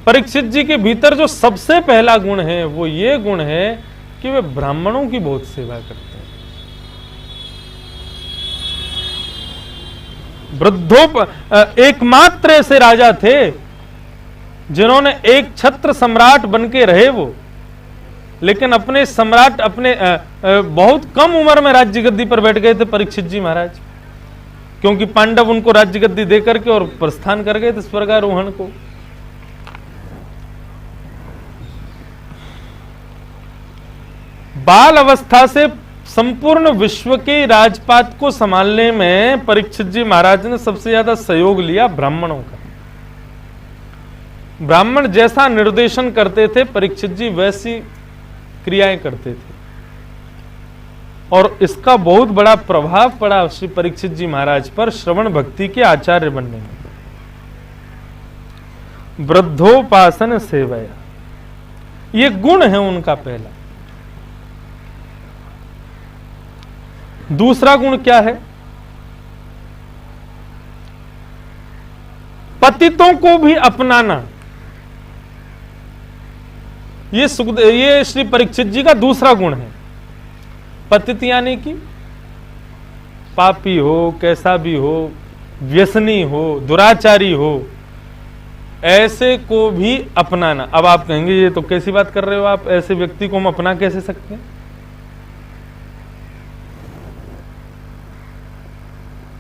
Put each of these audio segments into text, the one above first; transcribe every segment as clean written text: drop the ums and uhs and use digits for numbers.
परीक्षित जी के भीतर जो सबसे पहला गुण है वो ये गुण है कि वे ब्राह्मणों की बहुत सेवा करते हैं। एकमात्र ऐसे राजा थे जिन्होंने एक छत्र सम्राट बनके रहे वो, लेकिन अपने सम्राट अपने बहुत कम उम्र में राज्य गद्दी पर बैठ गए थे परीक्षित जी महाराज, क्योंकि पांडव उनको राज्य गद्दी दे करके और प्रस्थान कर गए थे स्वर्गारोहण को। बाल अवस्था से संपूर्ण विश्व के राजपाट को संभालने में परीक्षित जी महाराज ने सबसे ज्यादा सहयोग लिया ब्राह्मणों का। ब्राह्मण जैसा निर्देशन करते थे परीक्षित जी वैसी क्रियाएं करते थे, और इसका बहुत बड़ा प्रभाव पड़ा श्री परीक्षित जी महाराज पर श्रवण भक्ति के आचार्य बनने में। वृद्धोपासन सेवया, ये गुण है उनका पहला। दूसरा गुण क्या है? पतितों को भी अपनाना। ये श्री परीक्षित जी का दूसरा गुण है। पतित यानी कि पापी हो, कैसा भी हो, व्यसनी हो, दुराचारी हो, ऐसे को भी अपनाना। अब आप कहेंगे ये तो कैसी बात कर रहे हो आप, ऐसे व्यक्ति को हम अपना कैसे सकते हैं?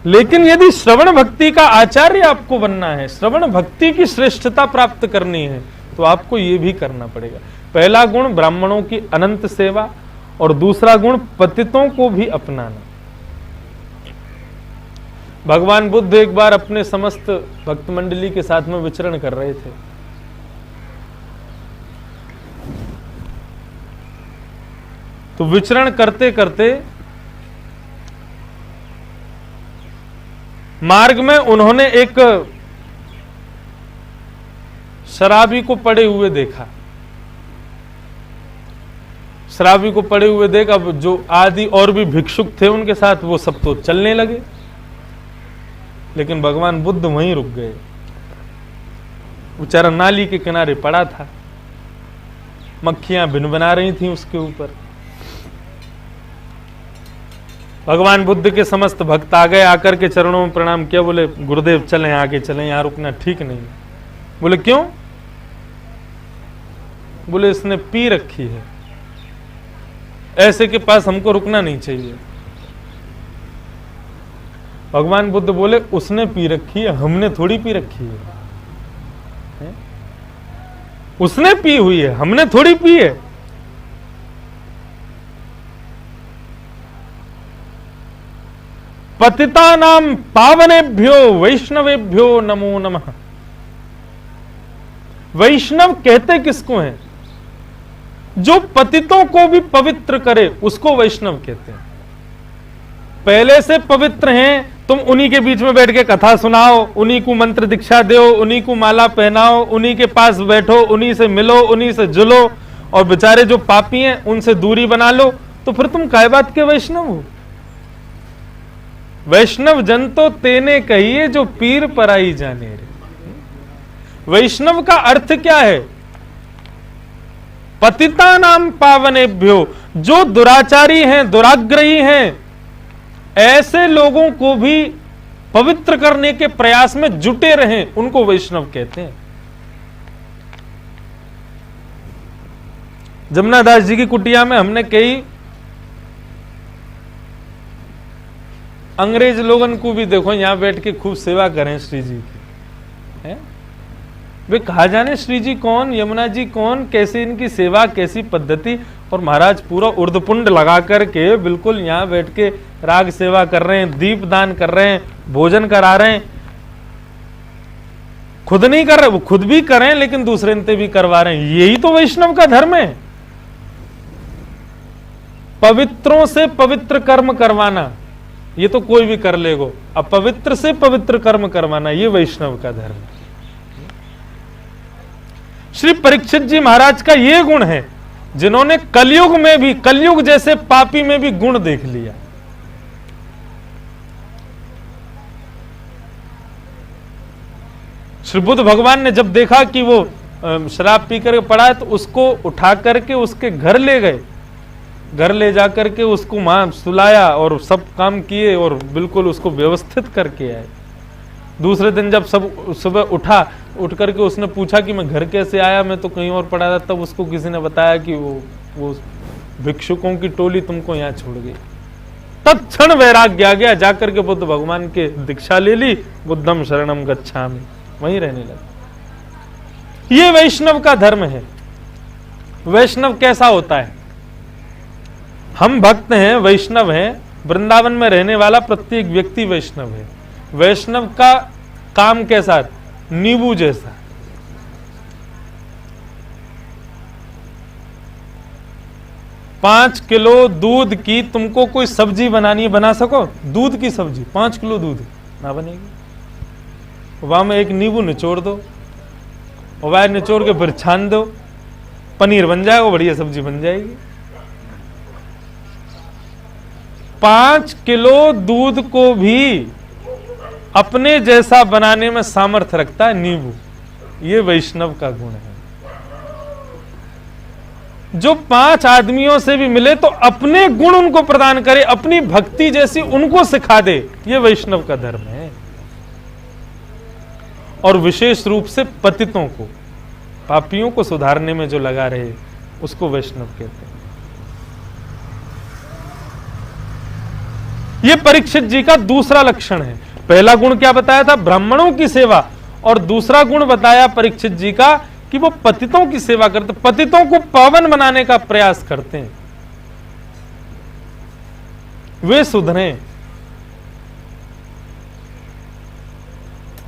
लेकिन यदि श्रवण भक्ति का आचार्य आपको बनना है, श्रवण भक्ति की श्रेष्ठता प्राप्त करनी है, तो आपको यह भी करना पड़ेगा। पहला गुण ब्राह्मणों की अनंत सेवा, और दूसरा गुण पतितों को भी अपनाना। भगवान बुद्ध एक बार अपने समस्त भक्त मंडली के साथ में विचरण कर रहे थे। तो विचरण करते करते मार्ग में उन्होंने एक शराबी को पड़े हुए देखा। शराबी को पड़े हुए देख, अब जो आदि और भी भिक्षुक थे उनके साथ, वो सब तो चलने लगे, लेकिन भगवान बुद्ध वहीं रुक गए। बेचारा नाली के किनारे पड़ा था, मक्खियां भिनभिना रही थी उसके ऊपर। भगवान बुद्ध के समस्त भक्त आ गए, आकर के चरणों में प्रणाम किया, बोले गुरुदेव चलें, आगे चलें, यहां रुकना ठीक नहीं। बोले क्यों? बोले इसने पी रखी है, ऐसे के पास हमको रुकना नहीं चाहिए। भगवान बुद्ध बोले उसने पी रखी है, हमने थोड़ी पी रखी है? उसने पी हुई है, हमने थोड़ी पी है। पतितानां पावनेभ्यो वैष्णवेभ्यो नमो नमः। वैष्णव कहते किसको हैं? जो पतितों को भी पवित्र करे उसको वैष्णव कहते हैं। पहले से पवित्र हैं, तुम उन्हीं के बीच में बैठ के कथा सुनाओ, उन्हीं को मंत्र दीक्षा दो, उन्हीं को माला पहनाओ, उन्हीं के पास बैठो, उन्हीं से मिलो, उन्हीं से जुलो, और बेचारे जो पापी हैं उनसे दूरी बना लो, तो फिर तुम काय बात के वैष्णव हो? वैष्णव जन तो तेने कहिए जो पीर पराई जाने रे। वैष्णव का अर्थ क्या है? पतिता नाम पावनेभ्यो, जो दुराचारी हैं, दुराग्रही हैं, ऐसे लोगों को भी पवित्र करने के प्रयास में जुटे रहें, उनको वैष्णव कहते हैं। जमुनादास जी की कुटिया में हमने कई अंग्रेज लोगन को भी देखो यहां बैठ के खूब सेवा करें श्री जी की, है? वे कहा जाने श्री जी कौन, यमुना जी कौन, कैसे इनकी सेवा, कैसी पद्धति, और महाराज पूरा उर्दपुंड लगा करके बिल्कुल यहां बैठ के राग सेवा कर रहे हैं, दीप दान कर रहे हैं, भोजन करा रहे हैं। खुद नहीं कर रहे, वो खुद भी करें लेकिन दूसरे इनसे भी करवा रहे हैं। यही तो वैष्णव का धर्म है, पवित्रों से पवित्र कर्म करवाना। ये तो कोई भी कर लेगो, अपवित्र से पवित्र कर्म करवाना, ये वैष्णव का धर्म है। श्री परीक्षित जी महाराज का यह गुण है, जिन्होंने कलयुग में भी, कलयुग जैसे पापी में भी गुण देख लिया। श्री बुद्ध भगवान ने जब देखा कि वो शराब पी करके पड़ा है, तो उसको उठा करके उसके घर ले गए। घर ले जा करके उसको मां सुलाया और सब काम किए और बिल्कुल उसको व्यवस्थित करके आए। दूसरे दिन जब सब सुबह उठ करके उसने पूछा कि मैं घर कैसे आया, मैं तो कहीं और पड़ा था, तब उसको किसी ने बताया कि वो भिक्षुकों की टोली तुमको यहाँ छोड़ गई। तत्क्षण वैराग्य आ गया, जाकर के बुद्ध भगवान के दीक्षा ले ली, बुद्धम शरणम गच्छामि, वहीं रहने लगा। ये वैष्णव का धर्म है। वैष्णव कैसा होता है? हम भक्त हैं, वैष्णव हैं, वृंदावन में रहने वाला प्रत्येक व्यक्ति वैष्णव है। वैष्णव का काम कैसा? नींबू जैसा। 5 किलो दूध की तुमको कोई सब्जी बनानी है, बना सको? दूध की सब्जी 5 किलो दूध ना बनेगी। वहां में एक नींबू निचोड़ दो, वह निचोड़ के फिर छान दो, पनीर बन जाएगा, बढ़िया सब्जी बन जाएगी। 5 किलो दूध को भी अपने जैसा बनाने में सामर्थ्य रखता है नींबू। ये वैष्णव का गुण है। जो 5 आदमियों से भी मिले तो अपने गुण उनको प्रदान करे, अपनी भक्ति जैसी उनको सिखा दे। ये वैष्णव का धर्म है। और विशेष रूप से पतितों को, पापियों को सुधारने में जो लगा रहे, उसको वैष्णव कहते हैं। यह परीक्षित जी का दूसरा लक्षण है। पहला गुण क्या बताया था? ब्राह्मणों की सेवा। और दूसरा गुण बताया परीक्षित जी का कि वो पतितों की सेवा करते, पतितों को पावन बनाने का प्रयास करते हैं, वे सुधरें।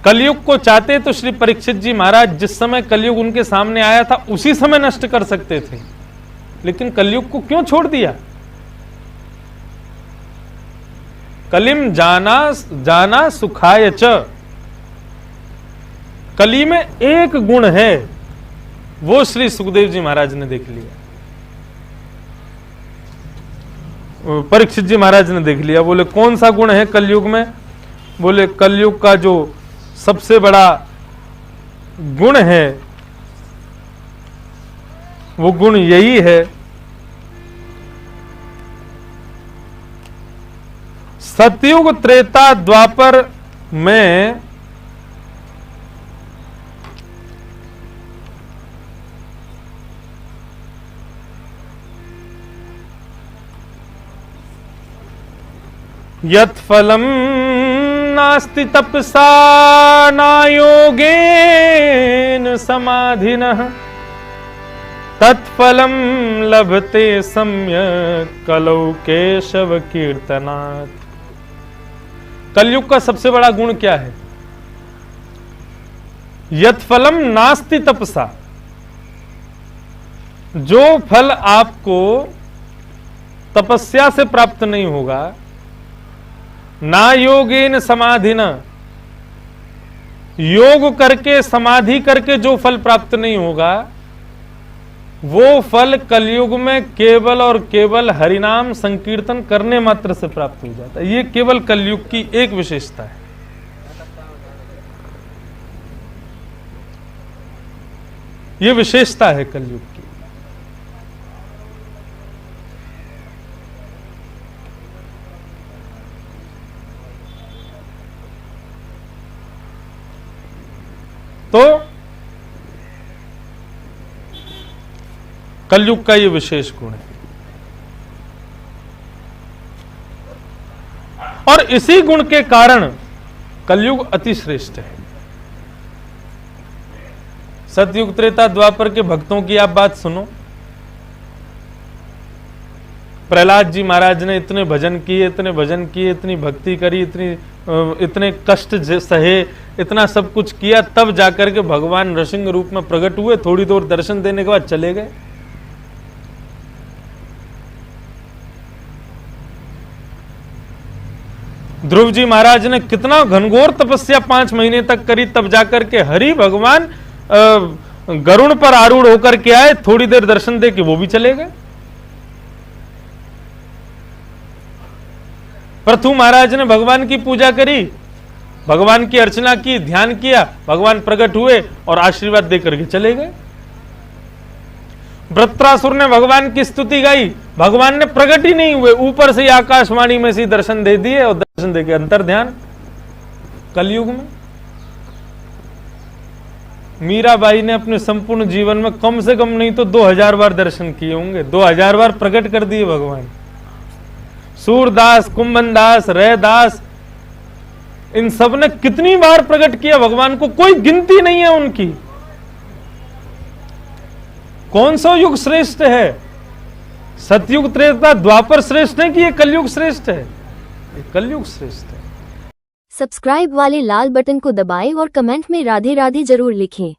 कलयुग को चाहते तो श्री परीक्षित जी महाराज जिस समय कलयुग उनके सामने आया था उसी समय नष्ट कर सकते थे, लेकिन कलयुग को क्यों छोड़ दिया? कलिम जाना सुखाय च। कली में एक गुण है, वो श्री सुखदेव जी महाराज ने देख लिया, परीक्षित जी महाराज ने देख लिया। बोले कौन सा गुण है कलयुग में? बोले कलयुग का जो सबसे बड़ा गुण है वो गुण यही है, सतयुग त्रेता द्वापर में यत् फलम नास्ति तपसा नायोगेन समाधिनः तत्फलम लभते सम्यक् कलौ केशव कीर्तनात्। कलयुग का सबसे बड़ा गुण क्या है? यत् फलम नास्ति तपसा। जो फल आपको तपस्या से प्राप्त नहीं होगा, ना योगेन समाधिना, योग करके समाधि करके जो फल प्राप्त नहीं होगा, वो फल कलयुग में केवल और केवल हरिनाम संकीर्तन करने मात्र से प्राप्त हो जाता है। ये केवल कलयुग की एक विशेषता है। ये विशेषता है कलयुग की। तो कलयुग का ये विशेष गुण है। और इसी गुण के कारण कलयुग अति श्रेष्ठ है। सतयुग त्रेता द्वापर के भक्तों की आप बात सुनो। प्रहलाद जी महाराज ने इतने भजन किए, इतनी भक्ति करी, इतने कष्ट सहे, इतना सब कुछ किया, तब जाकर के भगवान नृसिंह रूप में प्रकट हुए। थोड़ी देर दर्शन देने के बाद चले गए। ध्रुव जी महाराज ने कितना घनघोर तपस्या 5 महीने तक करी, तब जाकर के हरि भगवान गरुड़ पर आरूढ़ होकर के आए। थोड़ी देर दर्शन दे के वो भी चले गए। पृथु महाराज ने भगवान की पूजा करी, भगवान की अर्चना की, ध्यान किया, भगवान प्रकट हुए और आशीर्वाद देकर के चले गए। वृत्रासुर ने भगवान की स्तुति गाई, भगवान ने प्रकट ही नहीं हुए, ऊपर से आकाशवाणी में से दर्शन दे दिए और दर्शन देके अंतर ध्यान। कलयुग में मीराबाई ने अपने संपूर्ण जीवन में कम से कम नहीं तो 2000 बार दर्शन किए होंगे, 2000 बार प्रकट कर दिए भगवान। सूरदास, कुंभनदास, रैदास, इन सब ने कितनी बार प्रकट किया भगवान को, कोई गिनती नहीं है उनकी। कौन सा युग श्रेष्ठ है? सतयुग, त्रेता, द्वापर श्रेष्ठ है कि ये कलयुग श्रेष्ठ है? ये कलयुग श्रेष्ठ है। सब्सक्राइब वाले लाल बटन को दबाएं और कमेंट में राधे राधे जरूर लिखें।